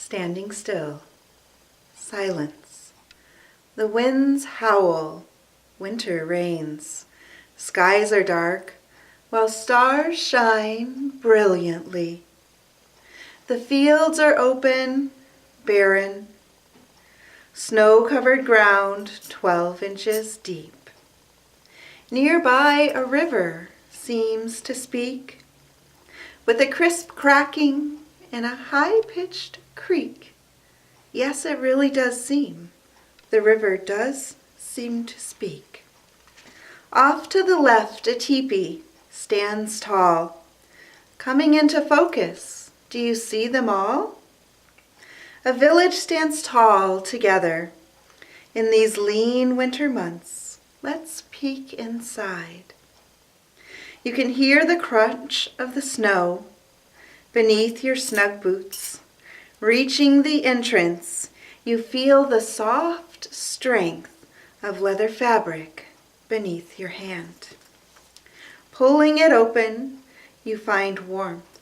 standing still. Silence. The winds howl. Winter reigns. Skies are dark, while stars shine brilliantly. The fields are open, barren. Snow-covered ground 12 inches deep. Nearby a river seems to speak, with a crisp cracking and a high-pitched creak. Yes, it really does seem. The river does seem to speak. Off to the left, a teepee stands tall. Coming into focus, do you see them all? A village stands tall together. In these lean winter months, let's peek inside. You can hear the crunch of the snow beneath your snug boots. Reaching the entrance, you feel the soft strength of leather fabric beneath your hand. Pulling it open, you find warmth.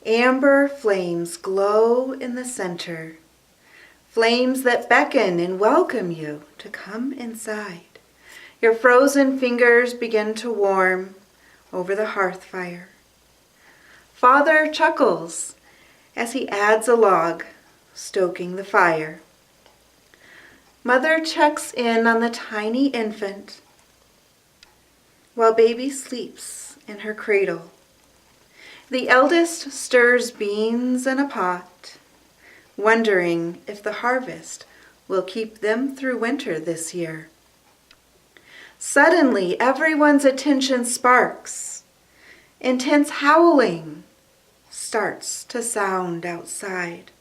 Amber flames glow in the center, flames that beckon and welcome you to come inside. Your frozen fingers begin to warm over the hearth fire. Father chuckles as he adds a log, stoking the fire. Mother checks in on the tiny infant while baby sleeps in her cradle. The eldest stirs beans in a pot, wondering if the harvest will keep them through winter this year. Suddenly, everyone's attention sparks. Intense howling starts to sound outside.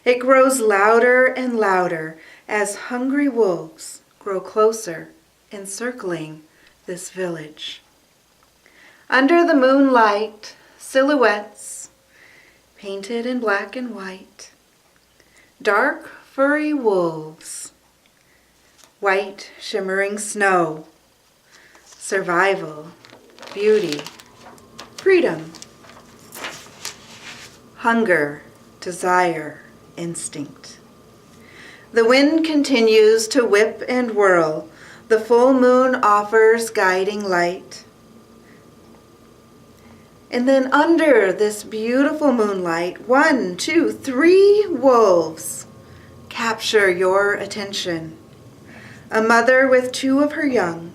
It grows louder and louder as hungry wolves grow closer, encircling this village. Under the moonlight, silhouettes painted in black and white. Dark, furry wolves. White, shimmering snow. Survival, beauty, freedom. Hunger, desire, instinct. The wind continues to whip and whirl. The full moon offers guiding light. And then under this beautiful moonlight, 1, 2, 3 wolves capture your attention. A mother with 2 of her young,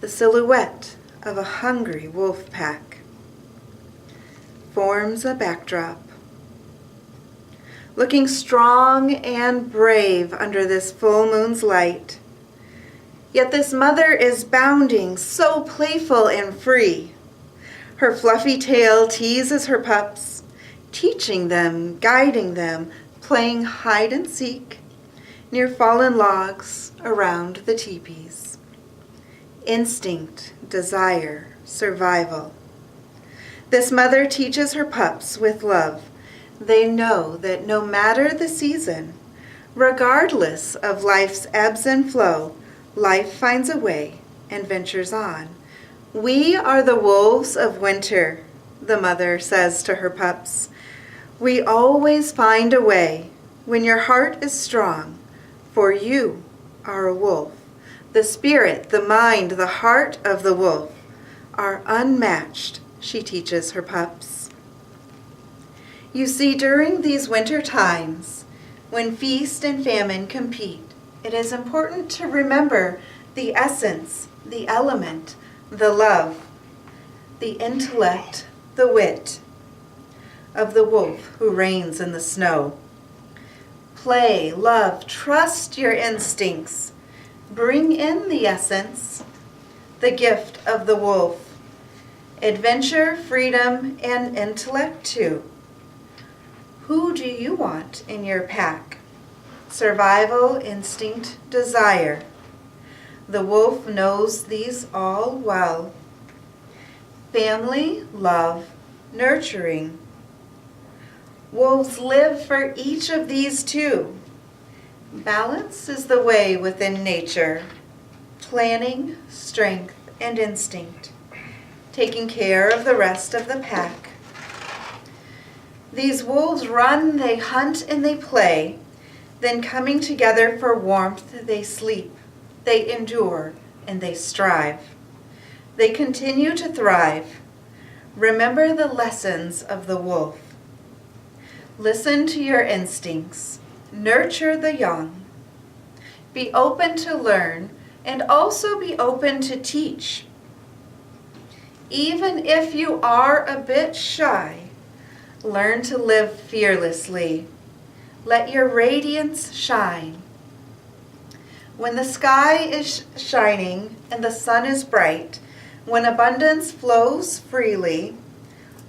the silhouette of a hungry wolf pack, forms a backdrop. Looking strong and brave under this full moon's light, yet this mother is bounding, so playful and free. Her fluffy tail teases her pups, teaching them, guiding them, playing hide and seek near fallen logs around the teepees. Instinct, desire, survival. This mother teaches her pups with love. They know that no matter the season, regardless of life's ebbs and flow, life finds a way and ventures on. We are the wolves of winter, the mother says to her pups. We always find a way when your heart is strong, for you are a wolf. The spirit, the mind, the heart of the wolf are unmatched, she teaches her pups. You see, during these winter times, when feast and famine compete, it is important to remember the essence, the element, the love, the intellect, the wit of the wolf who reigns in the snow. Play, love, trust your instincts. Bring in the essence, the gift of the wolf. Adventure, freedom, and intellect too. Who do you want in your pack? Survival, instinct, desire. The wolf knows these all well. Family, love, nurturing. Wolves live for each of these too. Balance is the way within nature. Planning, strength, and instinct. Taking care of the rest of the pack. These wolves run, they hunt, and they play. Then coming together for warmth, they sleep, they endure, and they strive. They continue to thrive. Remember the lessons of the wolf. Listen to your instincts. Nurture the young. Be open to learn, and also be open to teach. Even if you are a bit shy, learn to live fearlessly. Let your radiance shine. When the sky is shining and the sun is bright, when abundance flows freely,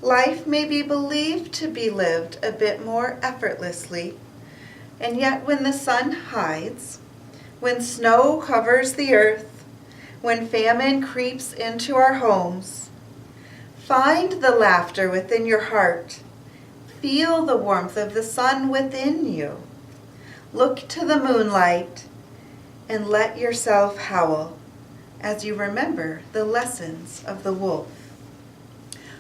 life may be believed to be lived a bit more effortlessly. And yet when the sun hides, when snow covers the earth, when famine creeps into our homes, find the laughter within your heart. Feel the warmth of the sun within you. Look to the moonlight and let yourself howl as you remember the lessons of the wolf.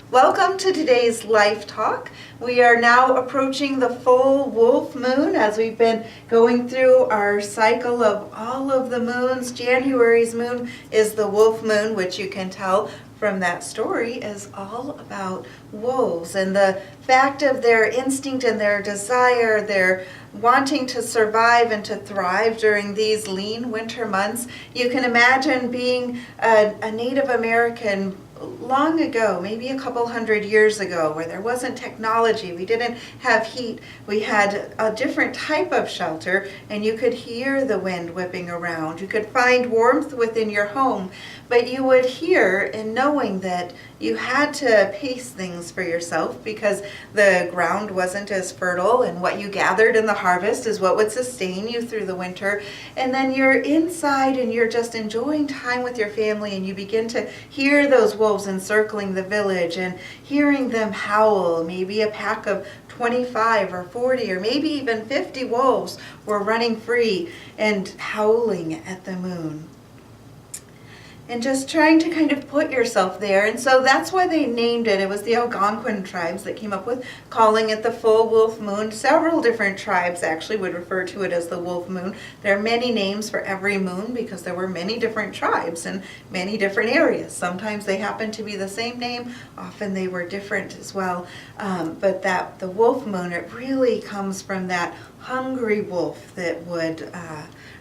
Welcome to today's Life Talk. We are now approaching the full wolf moon as we've been going through our cycle of all of the moons. January's moon is the wolf moon, which you can tell from that story is all about wolves and the fact of their instinct and their desire, their wanting to survive and to thrive during these lean winter months. You can imagine being a Native American long ago, maybe a couple hundred years ago, where there wasn't technology, we didn't have heat, we had a different type of shelter, and you could hear the wind whipping around. You could find warmth within your home, but you would hear in knowing that you had to pace things for yourself because the ground wasn't as fertile, and what you gathered in the harvest is what would sustain you through the winter. And then you're inside and you're just enjoying time with your family, and you begin to hear those wolves encircling the village and hearing them howl. Maybe a pack of 25 or 40 or maybe even 50 wolves were running free and howling at the moon. And just trying to kind of put yourself there. And so that's why they named it. It was the Algonquin tribes that came up with calling it the full wolf moon. Several different tribes actually would refer to it as the wolf moon. There are many names for every moon because there were many different tribes in many different areas. Sometimes they happened to be the same name. Often they were different as well. But that the wolf moon, it really comes from that hungry wolf that would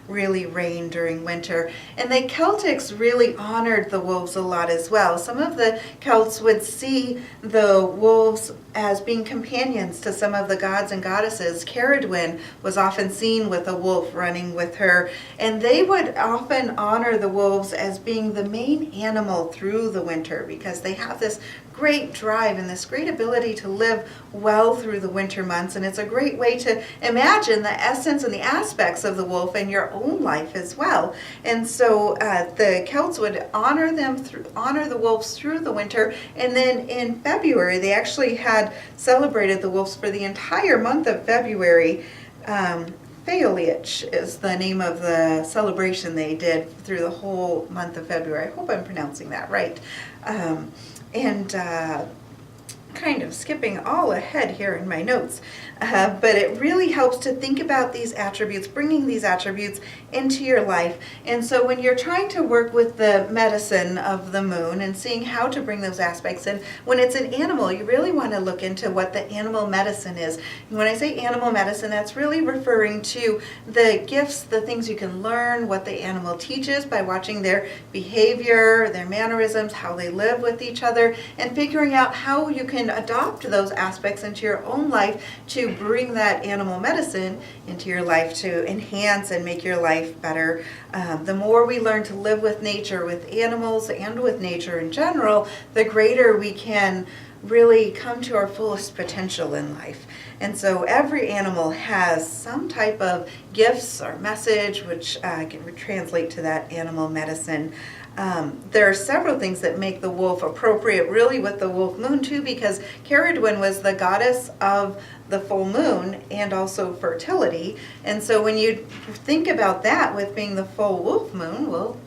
really reign during winter. And the Celtics really honored the wolves a lot as well. Some of the Celts would see the wolves as being companions to some of the gods and goddesses. Ceridwen was often seen with a wolf running with her, and they would often honor the wolves as being the main animal through the winter because they have this great drive and this great ability to live well through the winter months. And it's a great way to imagine the essence and the aspects of the wolf in your own life as well. And so the Celts would honor the wolves through the winter. And then in February, they actually had celebrated the wolves for the entire month of February. Feoliich is the name of the celebration they did through the whole month of February. I hope I'm pronouncing that right. Kind of skipping all ahead here in my notes, but it really helps to think about these attributes, bringing these attributes into your life. And so when you're trying to work with the medicine of the moon and seeing how to bring those aspects in, when it's an animal, you really want to look into what the animal medicine is. And when I say animal medicine, that's really referring to the gifts, the things you can learn, what the animal teaches by watching their behavior, their mannerisms, how they live with each other, and figuring out how you can adopt those aspects into your own life to bring that animal medicine into your life to enhance and make your life better. The more we learn to live with nature, with animals, and with nature in general, the greater we can really come to our fullest potential in life. And so every animal has some type of gifts or message which can translate to that animal medicine. There are several things that make the wolf appropriate really with the wolf moon too, because Ceridwen was the goddess of the full moon and also fertility. And so when you think about that with being the full wolf moon, well,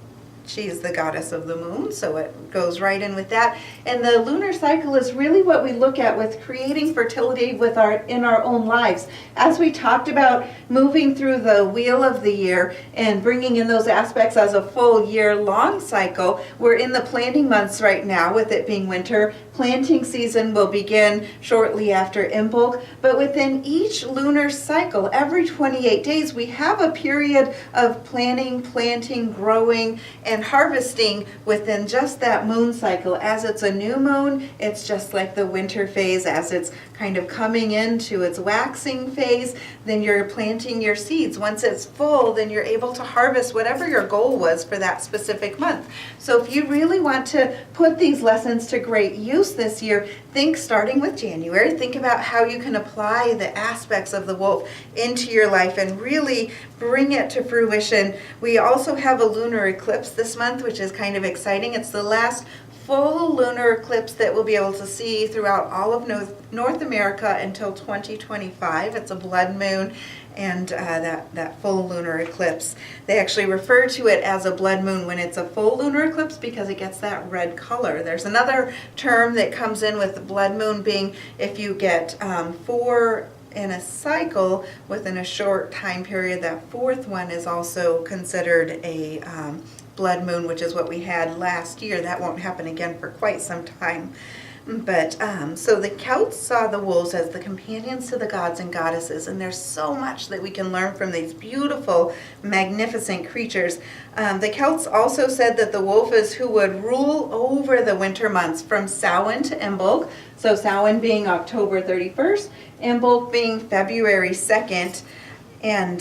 She's the goddess of the moon, so it goes right in with that. And the lunar cycle is really what we look at with creating fertility in our own lives. As we talked about moving through the wheel of the year and bringing in those aspects as a full year-long cycle, we're in the planting months right now with it being winter. Planting season will begin shortly after Imbolc, but within each lunar cycle, every 28 days, we have a period of planting, growing, and harvesting within just that moon cycle. As it's a new moon, it's just like the winter phase. As it's kind of coming into its waxing phase, then you're planting your seeds. Once it's full, then you're able to harvest whatever your goal was for that specific month. So if you really want to put these lessons to great use this year, think starting with January, think about how you can apply the aspects of the wolf into your life and really bring it to fruition. We also have a lunar eclipse this month, which is kind of exciting. It's the last full lunar eclipse that we'll be able to see throughout all of North America until 2025. It's a blood moon, and that full lunar eclipse. They actually refer to it as a blood moon when it's a full lunar eclipse because it gets that red color. There's another term that comes in with the blood moon being if you get 4 in a cycle within a short time period. That fourth one is also considered a blood moon, which is what we had last year. That won't happen again for quite some time. But so the Celts saw the wolves as the companions to the gods and goddesses, and there's so much that we can learn from these beautiful, magnificent creatures. The Celts also said that the wolf is who would rule over the winter months from Samhain to Imbolc. So Samhain being October 31st, Imbolc being February 2nd. And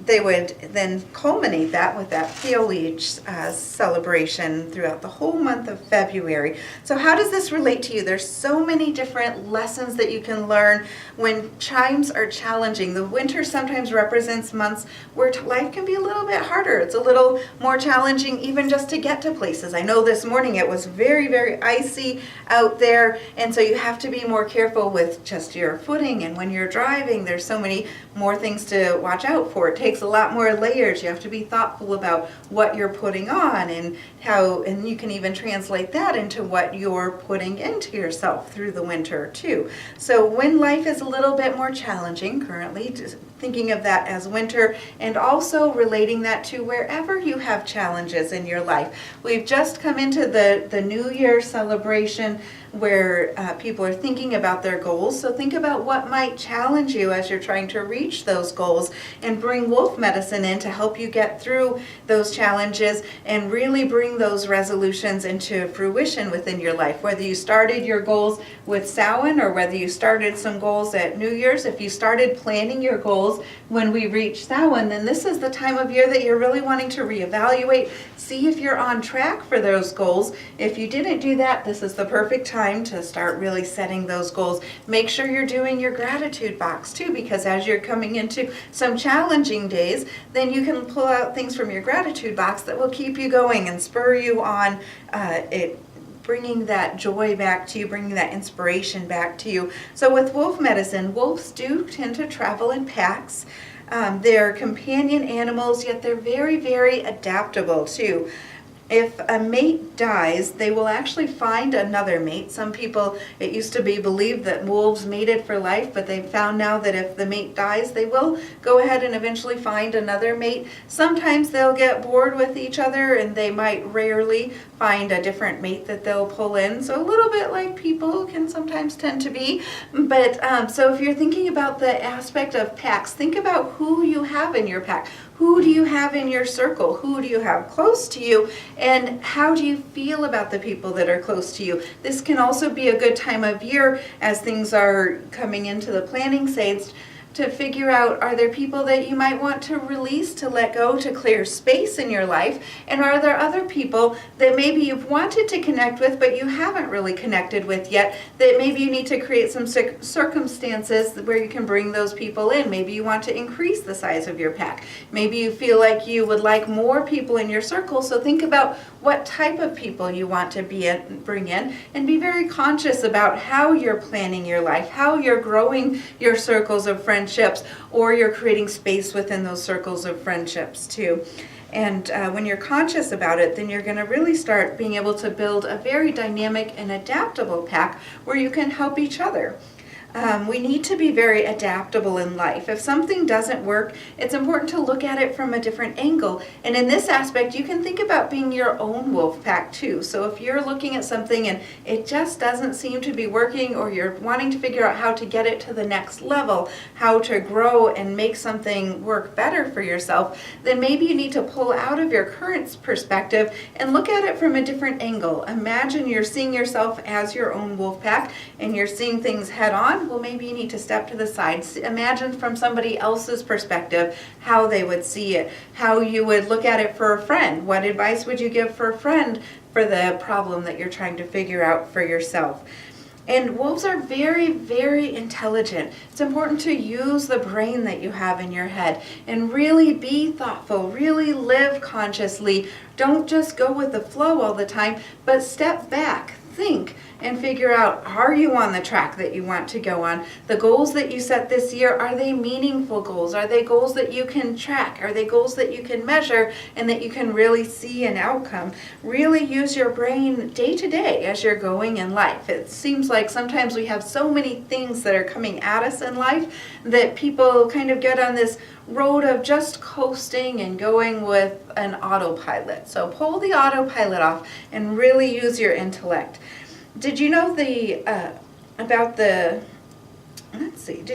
they would then culminate that with that foliage celebration throughout the whole month of February. So how does this relate to you? There's so many different lessons that you can learn when chimes are challenging. The winter sometimes represents months where life can be a little bit harder. It's a little more challenging even just to get to places. I know this morning it was very, very icy out there, and so you have to be more careful with just your footing, and when you're driving, there's so many more things to watch out for. It takes a lot more layers. You have to be thoughtful about what you're putting on and how, and you can even translate that into what you're putting into yourself through the winter too. So when life is a little bit more challenging currently, just thinking of that as winter and also relating that to wherever you have challenges in your life. We've just come into the New Year celebration where people are thinking about their goals. So think about what might challenge you as you're trying to reach those goals, and bring wolf medicine in to help you get through those challenges and really bring those resolutions into fruition within your life. Whether you started your goals with Samhain or whether you started some goals at New Year's, if you started planning your goals when we reach Samhain, then this is the time of year that you're really wanting to reevaluate, see if you're on track for those goals. If you didn't do that, this is the perfect time to start really setting those goals. Make sure you're doing your gratitude box too, because as you're coming into some challenging days, then you can pull out things from your gratitude box that will keep you going and spur you on, bringing that joy back to you, bringing that inspiration back to you. So with wolf medicine, wolves do tend to travel in packs. They're companion animals, yet they're very, very adaptable too. If a mate dies, they will actually find another mate. Some people, it used to be believed that wolves mated for life, but they've found now that if the mate dies, they will go ahead and eventually find another mate. Sometimes they'll get bored with each other and they might rarely find a different mate that they'll pull in. So a little bit like people can sometimes tend to be. But so if you're thinking about the aspect of packs, think about who you have in your pack. Who do you have in your circle? Who do you have close to you? And how do you feel about the people that are close to you? This can also be a good time of year as things are coming into the planning stage to figure out, are there people that you might want to release, to let go, to clear space in your life? And are there other people that maybe you've wanted to connect with but you haven't really connected with yet, that maybe you need to create some circumstances where you can bring those people in? Maybe you want to increase the size of your pack. Maybe you feel like you would like more people in your circle, so think about what type of people you want to bring in, and be very conscious about how you're planning your life, how you're growing your circles of friendships, or you're creating space within those circles of friendships too. And when you're conscious about it, then you're going to really start being able to build a very dynamic and adaptable pack where you can help each other. We need to be very adaptable in life. If something doesn't work, it's important to look at it from a different angle. And in this aspect, you can think about being your own wolf pack too. So if you're looking at something and it just doesn't seem to be working, or you're wanting to figure out how to get it to the next level, how to grow and make something work better for yourself, then maybe you need to pull out of your current perspective and look at it from a different angle. Imagine you're seeing yourself as your own wolf pack and you're seeing things head on. Well, maybe you need to step to the side. Imagine from somebody else's perspective how they would see it, how you would look at it for a friend. What advice would you give for a friend for the problem that you're trying to figure out for yourself? And wolves are very, very intelligent. It's important to use the brain that you have in your head and really be thoughtful, really live consciously. Don't just go with the flow all the time, but step back, think, and figure out, are you on the track that you want to go on? The goals that you set this year, are they meaningful goals? Are they goals that you can track? Are they goals that you can measure and that you can really see an outcome? Really use your brain day to day as you're going in life. It seems like sometimes we have so many things that are coming at us in life that people kind of get on this road of just coasting and going with an autopilot. So pull the autopilot off and really use your intellect. Did you know did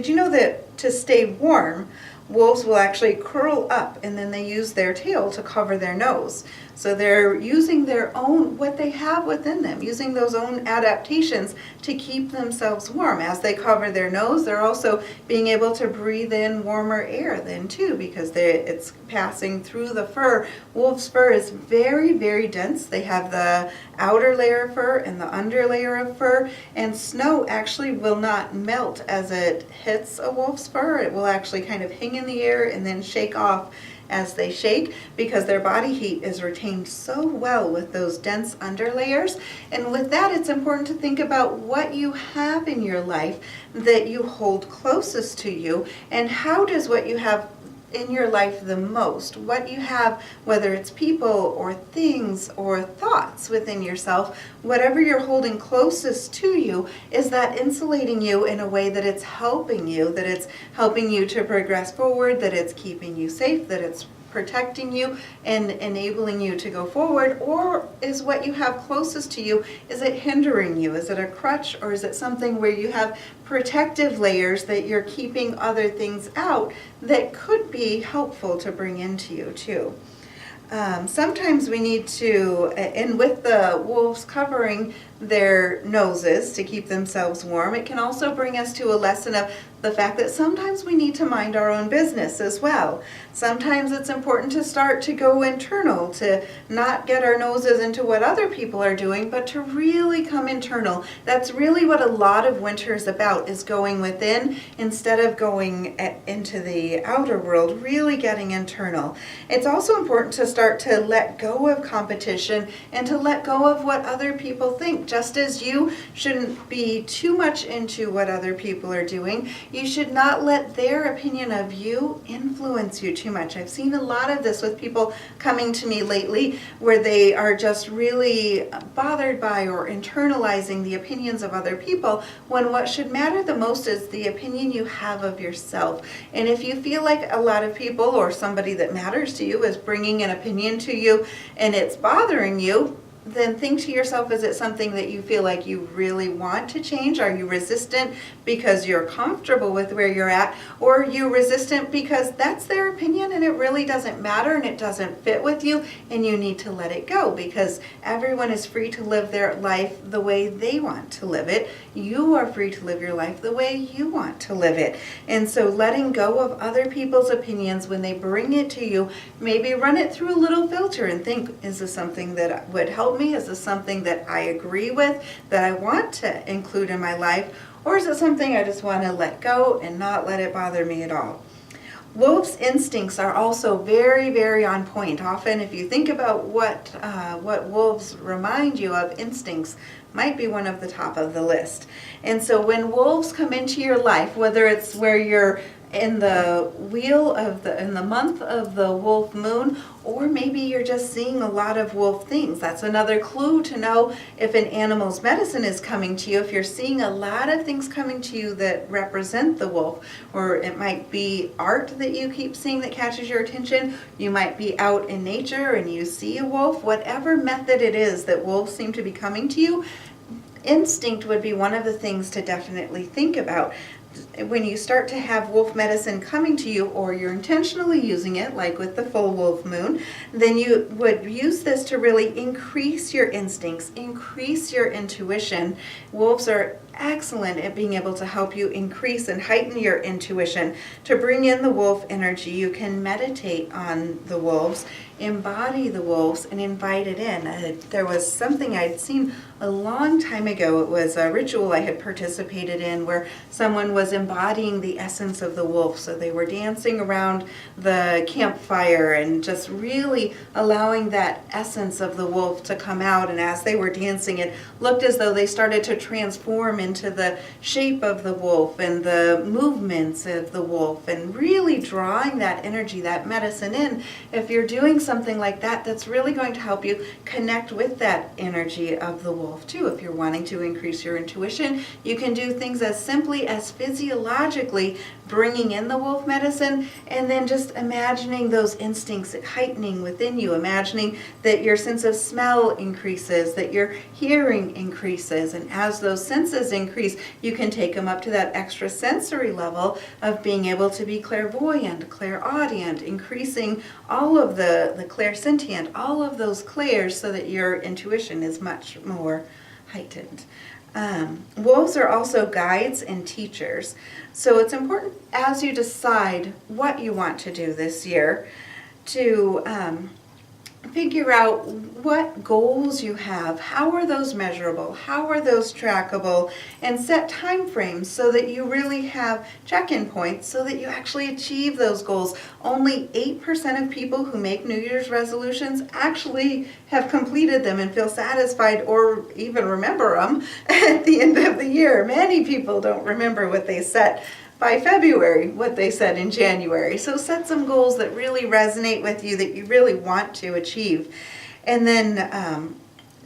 you know that to stay warm, wolves will actually curl up and then they use their tail to cover their nose. So they're using their own, what they have within them, using those own adaptations to keep themselves warm. As they cover their nose, they're also being able to breathe in warmer air then too, because it's passing through the fur. Wolf's fur is very, very dense. They have the outer layer of fur and the under layer of fur, and snow actually will not melt as it hits a wolf's fur. It will actually kind of hang in the air and then shake off as they shake, because their body heat is retained so well with those dense underlayers. And with that, it's important to think about what you have in your life that you hold closest to you, and how does what you have in your life the most, what you have, whether it's people or things or thoughts within yourself, whatever you're holding closest to you, is that insulating you in a way that it's helping you, that it's helping you to progress forward, that it's keeping you safe, that it's protecting you and enabling you to go forward? Or is what you have closest to you, is it hindering you? Is it a crutch, or is it something where you have protective layers that you're keeping other things out that could be helpful to bring into you too? Sometimes we need to, and with the wolves covering their noses to keep themselves warm, it can also bring us to a lesson of the fact that sometimes we need to mind our own business as well. Sometimes it's important to start to go internal, to not get our noses into what other people are doing, but to really come internal. That's really what a lot of winter is about, is going within instead of going into the outer world, really getting internal. It's also important to start to let go of competition and to let go of what other people think. Just as you shouldn't be too much into what other people are doing, you should not let their opinion of you influence you too much. I've seen a lot of this with people coming to me lately, where they are just really bothered by or internalizing the opinions of other people, when what should matter the most is the opinion you have of yourself. And if you feel like a lot of people or somebody that matters to you is bringing an opinion to you and it's bothering you, then think to yourself, is it something that you feel like you really want to change? Are you resistant because you're comfortable with where you're at? Or are you resistant because that's their opinion and it really doesn't matter and it doesn't fit with you and you need to let it go? Because everyone is free to live their life the way they want to live it. You are free to live your life the way you want to live it. And so letting go of other people's opinions when they bring it to you, maybe run it through a little filter and think, is this something that would help me? Is this something that I agree with, that I want to include in my life? Or is it something I just want to let go and not let it bother me at all? Wolves' instincts are also very, very on point. Often if you think about what wolves remind you of, instincts might be one of the top of the list. And so when wolves come into your life, whether it's where you're in the in the month of the wolf moon, or maybe you're just seeing a lot of wolf things. That's another clue to know if an animal's medicine is coming to you. If you're seeing a lot of things coming to you that represent the wolf, or it might be art that you keep seeing that catches your attention. You might be out in nature and you see a wolf. Whatever method it is that wolves seem to be coming to you, instinct would be one of the things to definitely think about. When you start to have wolf medicine coming to you, or you're intentionally using it, like with the full wolf moon, then you would use this to really increase your instincts, increase your intuition. Wolves are excellent at being able to help you increase and heighten your intuition. To bring in the wolf energy, you can meditate on the wolves, embody the wolves, and invite it in. There was something I'd seen a long time ago. It was a ritual I had participated in where someone was embodying the essence of the wolf. So they were dancing around the campfire and just really allowing that essence of the wolf to come out. And as they were dancing, it looked as though they started to transform into the shape of the wolf and the movements of the wolf, and really drawing that energy, that medicine in. If you're doing something like that, that's really going to help you connect with that energy of the wolf too. If you're wanting to increase your intuition, you can do things as simply as physiologically bringing in the wolf medicine, and then just imagining those instincts heightening within you, imagining that your sense of smell increases, that your hearing increases, and as those senses increase, you can take them up to that extra sensory level of being able to be clairvoyant, clairaudient, increasing all of the clairsentient, all of those clairs, so that your intuition is much more heightened. Wolves are also guides and teachers. So it's important, as you decide what you want to do this year, to figure out what goals you have, how are those measurable, how are those trackable, and set time frames so that you really have check-in points so that you actually achieve those goals. Only 8% of people who make New Year's resolutions actually have completed them and feel satisfied or even remember them at the end of the year. Many people don't remember what they set by February, what they said in January. So set some goals that really resonate with you, that you really want to achieve. And then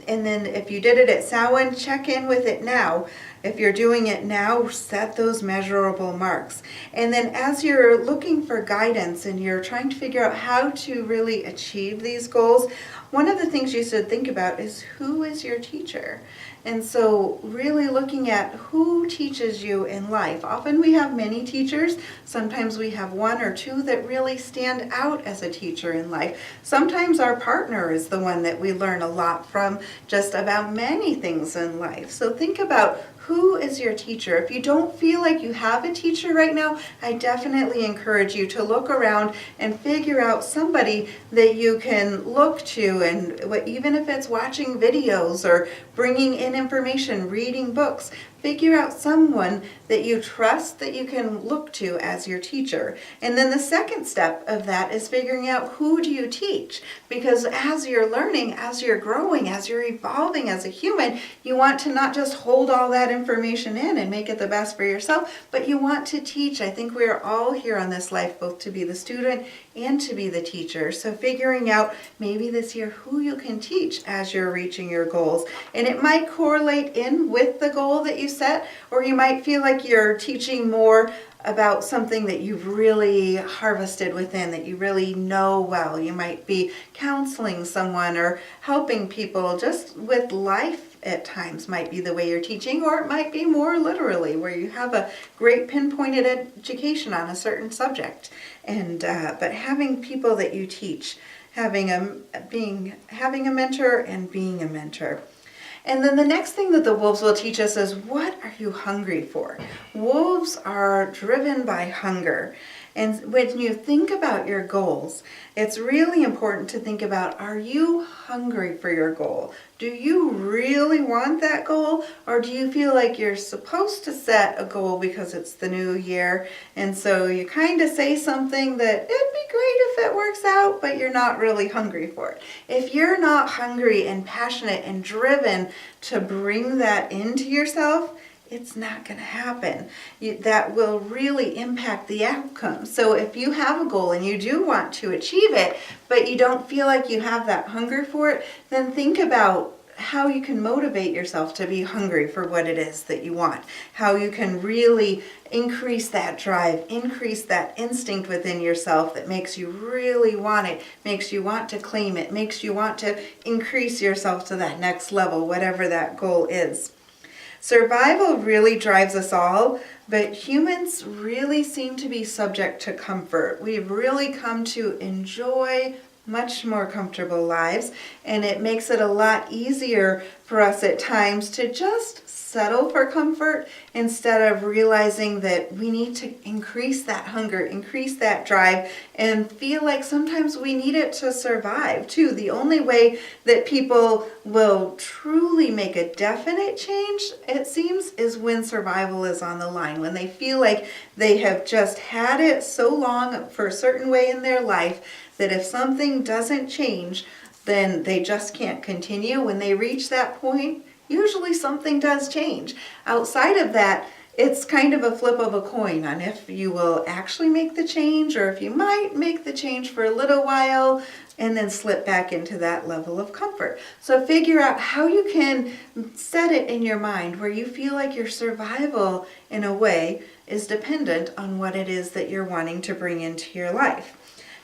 if you did it at Samhain, check in with it now. If you're doing it now, set those measurable marks. And then as you're looking for guidance and you're trying to figure out how to really achieve these goals, one of the things you should think about is, who is your teacher? And so really looking at who teaches you in life. Often we have many teachers. Sometimes we have one or two that really stand out as a teacher in life. Sometimes our partner is the one that we learn a lot from, just about many things in life. So think about, who is your teacher? If you don't feel like you have a teacher right now, I definitely encourage you to look around and figure out somebody that you can look to, and even if it's watching videos or bringing in information, reading books, figure out someone that you trust that you can look to as your teacher. And then the second step of that is figuring out, who do you teach? Because as you're learning, as you're growing, as you're evolving as a human, you want to not just hold all that information in and make it the best for yourself, but you want to teach. I think we are all here on this life both to be the student and to be the teacher. So figuring out maybe this year who you can teach as you're reaching your goals. And it might correlate in with the goal that you set, or you might feel like you're teaching more about something that you've really harvested within, that you really know well. You might be counseling someone or helping people just with life at times might be the way you're teaching, or it might be more literally where you have a great pinpointed education on a certain subject. And but having people that you teach, having a mentor and being a mentor. And then the next thing that the wolves will teach us is, what are you hungry for? Wolves are driven by hunger. And when you think about your goals, it's really important to think about, are you hungry for your goal? Do you really want that goal? Or do you feel like you're supposed to set a goal because it's the new year? And so you kind of say something that it'd be great if it works out, but you're not really hungry for it. If you're not hungry and passionate and driven to bring that into yourself, it's not going to happen. That will really impact the outcome. So if you have a goal and you do want to achieve it, but you don't feel like you have that hunger for it, then think about how you can motivate yourself to be hungry for what it is that you want. How you can really increase that drive, increase that instinct within yourself that makes you really want it, makes you want to claim it, makes you want to increase yourself to that next level, whatever that goal is. Survival really drives us all, but humans really seem to be subject to comfort. We've really come to enjoy much more comfortable lives, and it makes it a lot easier for us at times to just settle for comfort instead of realizing that we need to increase that hunger, increase that drive, and feel like sometimes we need it to survive too. The only way that people will truly make a definite change, it seems, is when survival is on the line, when they feel like they have just had it so long for a certain way in their life that if something doesn't change, then they just can't continue. When they reach that point, usually something does change. Outside of that, it's kind of a flip of a coin on if you will actually make the change or if you might make the change for a little while and then slip back into that level of comfort. So figure out how you can set it in your mind where you feel like your survival, in a way, is dependent on what it is that you're wanting to bring into your life.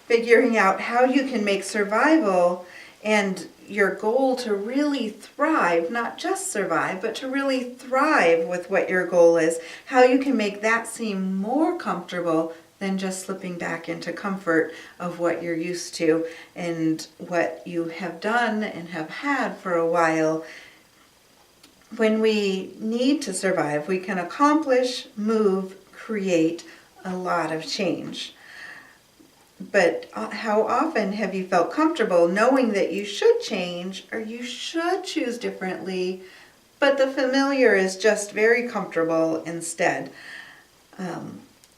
Figuring out how you can make survival and your goal to really thrive, not just survive, but to really thrive with what your goal is, how you can make that seem more comfortable than just slipping back into comfort of what you're used to and what you have done and have had for a while. When we need to survive, we can accomplish, move, create a lot of change. But how often have you felt comfortable knowing that you should change or you should choose differently, but the familiar is just very comfortable instead?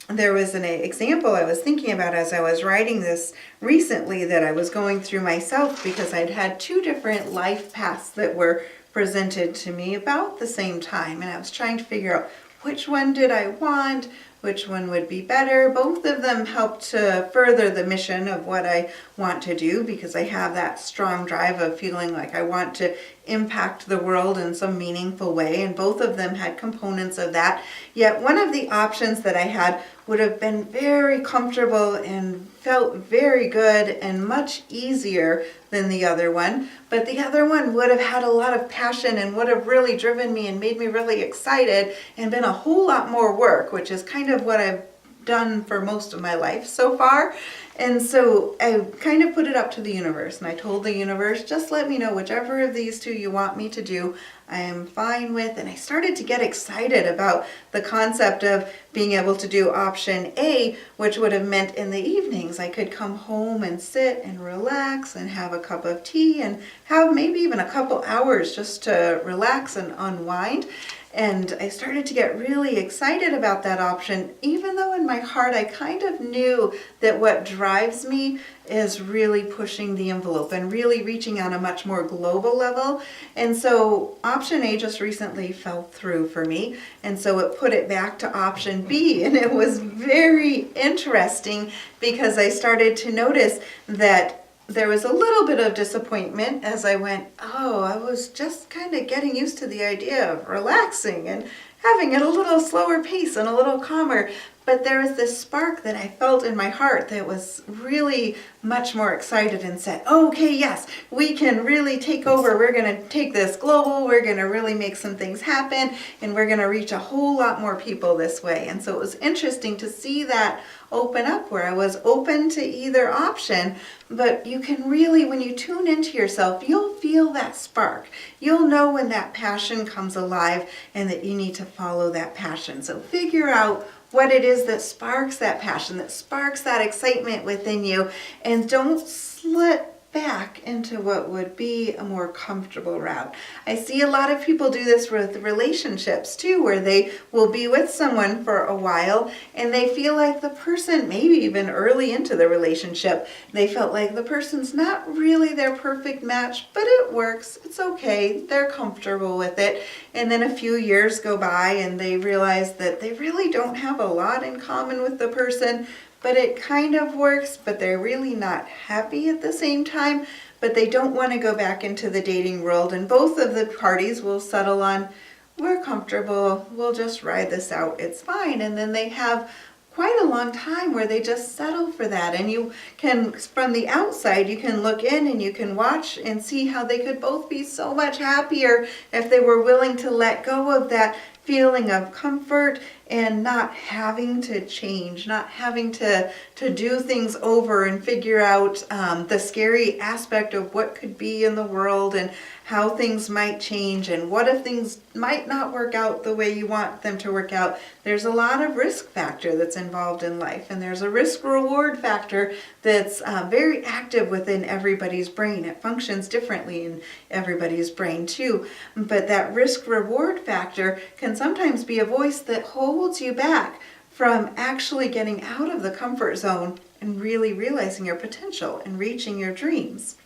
There was an example I was thinking about as I was writing this recently that I was going through myself because I'd had two different life paths that were presented to me about the same time, and I was trying to figure out which one did I want, which one would be better. Both of them help to further the mission of what I want to do because I have that strong drive of feeling like I want to impact the world in some meaningful way, and both of them had components of that. Yet one of the options that I had would have been very comfortable and felt very good and much easier than the other one, but the other one would have had a lot of passion and would have really driven me and made me really excited and been a whole lot more work, which is kind of what I've done for most of my life so far. And so I kind of put it up to the universe, and I told the universe, just let me know whichever of these two you want me to do, I am fine with. And I started to get excited about the concept of being able to do option A, which would have meant in the evenings I could come home and sit and relax and have a cup of tea and have maybe even a couple hours just to relax and unwind. And I started to get really excited about that option, even though in my heart I kind of knew that what drives me is really pushing the envelope and really reaching on a much more global level. And so option A just recently fell through for me. And so it put it back to option B. And it was very interesting because I started to notice that there was a little bit of disappointment as I went, I was just kind of getting used to the idea of relaxing and having it a little slower pace and a little calmer. But there was this spark that I felt in my heart that was really much more excited and said, okay, yes, we can really take over. We're going to take this global. We're going to really make some things happen, and we're going to reach a whole lot more people this way. And so it was interesting to see that open up where I was open to either option. But you can really, when you tune into yourself, you'll feel that spark. You'll know when that passion comes alive and that you need to follow that passion. So figure out what it is that sparks that passion, that sparks that excitement within you, and don't slip back into what would be a more comfortable route. I see a lot of people do this with relationships too, where they will be with someone for a while and they feel like the person, maybe even early into the relationship, they felt like the person's not really their perfect match, but it works, it's okay, they're comfortable with it. And then a few years go by and they realize that they really don't have a lot in common with the person, but it kind of works, but they're really not happy at the same time, but they don't want to go back into the dating world, and both of the parties will settle on, we're comfortable, we'll just ride this out, it's fine. And then they have quite a long time where they just settle for that. And you can, from the outside, you can look in and you can watch and see how they could both be so much happier if they were willing to let go of that feeling of comfort and not having to change, not having to do things over and figure out the scary aspect of what could be in the world and how things might change and what if things might not work out the way you want them to work out. There's a lot of risk factor that's involved in life, and there's a risk reward factor that's very active within everybody's brain. It functions differently in everybody's brain too, but that risk reward factor can sometimes be a voice that holds you back from actually getting out of the comfort zone and really realizing your potential and reaching your dreams.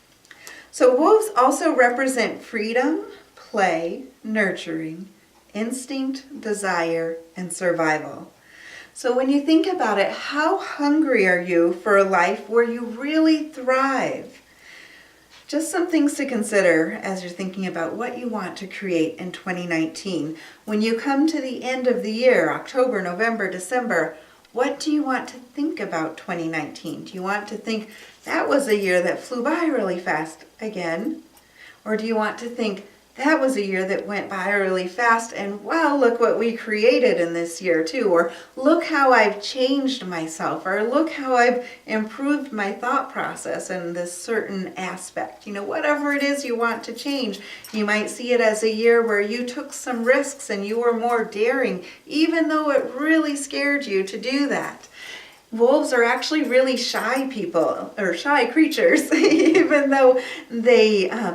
So wolves also represent freedom, play, nurturing, instinct, desire, and survival. So when you think about it, how hungry are you for a life where you really thrive? Just some things to consider as you're thinking about what you want to create in 2019. When you come to the end of the year, October, November, December, what do you want to think about 2019? Do you want to think, that was a year that flew by really fast again? Or do you want to think, that was a year that went by really fast and wow, look what we created in this year too. Or look how I've changed myself. Or look how I've improved my thought process in this certain aspect. You know, whatever it is you want to change. You might see it as a year where you took some risks and you were more daring, even though it really scared you to do that. Wolves are actually really shy people, or shy creatures, even though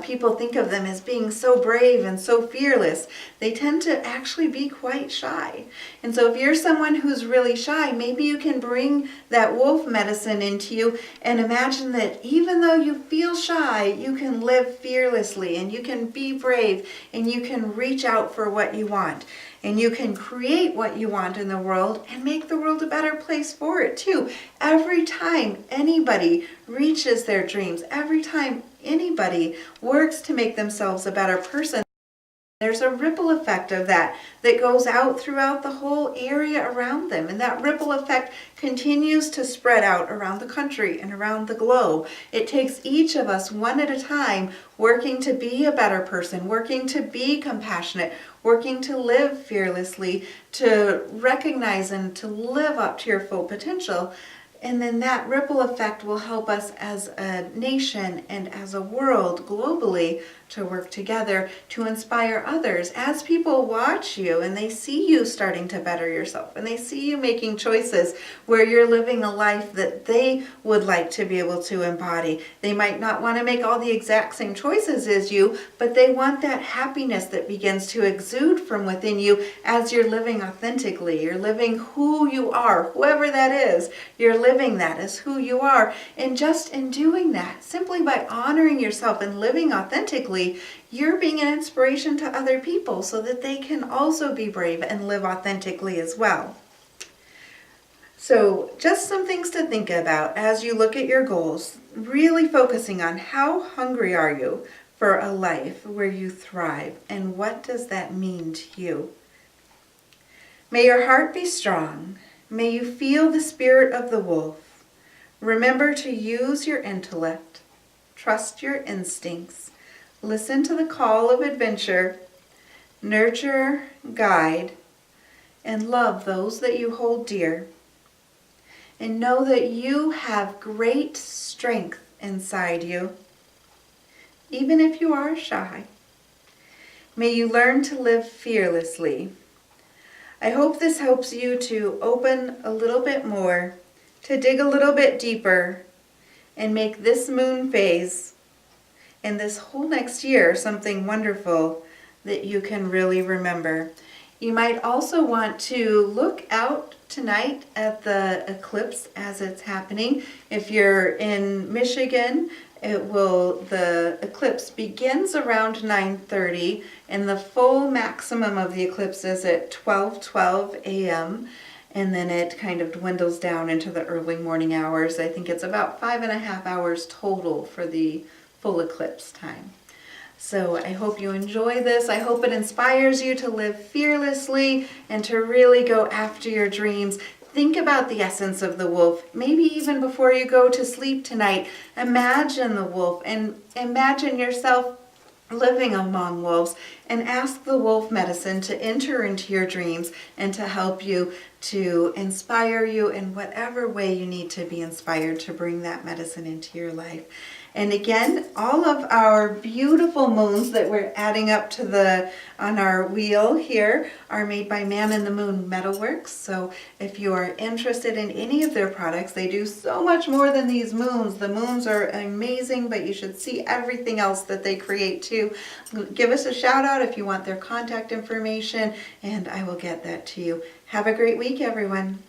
people think of them as being so brave and so fearless. They tend to actually be quite shy. And so if you're someone who's really shy, maybe you can bring that wolf medicine into you and imagine that even though you feel shy, you can live fearlessly and you can be brave and you can reach out for what you want. And you can create what you want in the world and make the world a better place for it too. Every time anybody reaches their dreams, every time anybody works to make themselves a better person, there's a ripple effect of that goes out throughout the whole area around them. And that ripple effect continues to spread out around the country and around the globe. It takes each of us one at a time working to be a better person, working to be compassionate, working to live fearlessly, to recognize and to live up to your full potential. And then that ripple effect will help us as a nation and as a world globally to work together to inspire others. As people watch you and they see you starting to better yourself and they see you making choices where you're living a life that they would like to be able to embody. They might not want to make all the exact same choices as you, but they want that happiness that begins to exude from within you as you're living authentically. You're living who you are, whoever that is. You're living that as who you are. And just in doing that, simply by honoring yourself and living authentically, you're being an inspiration to other people so that they can also be brave and live authentically as well. So just some things to think about as you look at your goals, really focusing on how hungry are you for a life where you thrive and what does that mean to you. May your heart be strong. May you feel the spirit of the wolf. Remember to use your intellect, trust your instincts, listen to the call of adventure, nurture, guide, and love those that you hold dear. And know that you have great strength inside you, even if you are shy. May you learn to live fearlessly. I hope this helps you to open a little bit more, to dig a little bit deeper, and make this moon phase and this whole next year something wonderful that you can really remember. You might also want to look out tonight at the eclipse as it's happening. If you're in Michigan, the eclipse begins around 9:30 and the full maximum of the eclipse is at 12:12 a.m. and then it kind of dwindles down into the early morning hours. I think it's about 5.5 hours total for the full eclipse time. So I hope you enjoy this. I hope it inspires you to live fearlessly and to really go after your dreams. Think about the essence of the wolf. Maybe even before you go to sleep tonight, imagine the wolf and imagine yourself living among wolves, and ask the wolf medicine to enter into your dreams and to help you, to inspire you in whatever way you need to be inspired to bring that medicine into your life. And again, all of our beautiful moons that we're adding up to on our wheel here are made by Man in the Moon Metalworks. So if you are interested in any of their products, they do so much more than these moons. The moons are amazing, but you should see everything else that they create too. Give us a shout out if you want their contact information, and I will get that to you. Have a great week, everyone.